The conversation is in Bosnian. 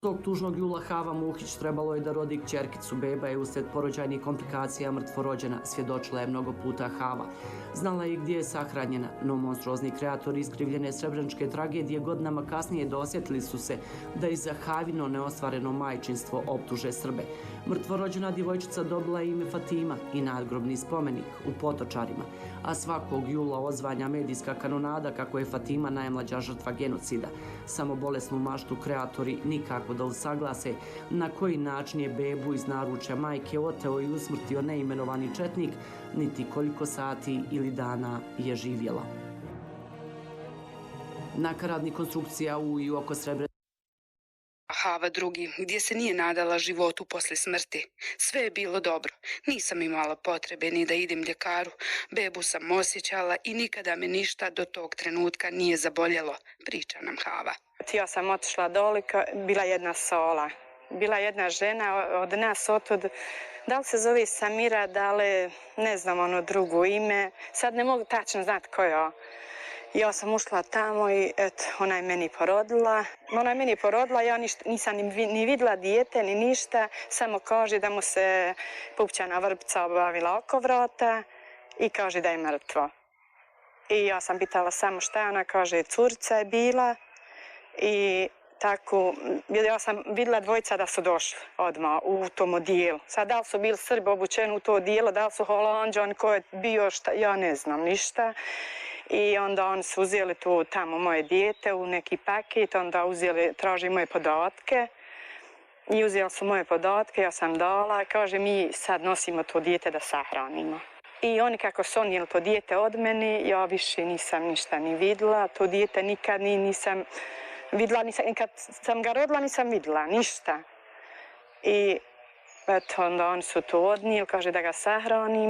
Tog tužnog jula Hava Muhić trebalo je da rodi kćerkicu. Beba je usred porođajnih komplikacija mrtvorođena, svjedočila je mnogo puta Hava. Znala je gdje je sahranjena, no monstruozni kreatori iskrivljene srebreničke tragedije godinama kasnije dosjetili su se da i za Havino neostvareno majčinstvo optuže Srbe. Mrtvorođena djevojčica dobila je ime Fatima i nadgrobni spomenik u Potočarima, a svakog jula odzvanja medijska kanonada kako je Fatima najmlađa žrtva genocida. Samo bolesnu maštu kreatori nikako da usaglase na koji način je bebu iz naručja majke oteo i usmrtio neimenovani četnik, niti koliko sati ili dana je živjela. Nakaradnih konstrukcija u i oko Srebrenice. Hava drugi, gdje se nije nadala životu posle smrti. Sve je bilo dobro. Nisam imala potrebe ni da idem ljekaru. Bebu sam osjećala i nikada me ništa do tog trenutka nije zaboljelo, priča nam Hava. Ja sam otišla dole, bila jedna sola. Bila jedna žena od nas otud, da li se zove Samira, da li ne znam ono drugo ime. Sad ne mogu tačno znati ko je. Ja sam ušla tamo i eto, ona je meni porodila. Ja nisam ni vidjela dijete, ni ništa. Samo kaže da mu se pupčana vrpca obavila oko vrata i kaže da je mrtvo. I ja sam pitala samo šta, ona kaže curica je bila. I tako, ja sam vidjela dvojica da su došli odmah u tom odijelu. Sad da li su bili Srbi obučeni u to odijelo, da li su Holanđani, ko je bio šta, ja ne znam ništa. I onda oni su uzeli tu tamo moje dijete u neki paket, onda traži moje podatke. I uzeli su moje podatke, ja sam dala, kaže mi sad nosimo to dijete da sahranimo. I oni kako su onijeli to dijete od mene, ja više nisam ništa ni vidjela, to dijete nikad nisam vidjela, kad sam ga rodila nisam vidjela ništa. I eto onda oni su to odnijeli, kaže da ga sahranim.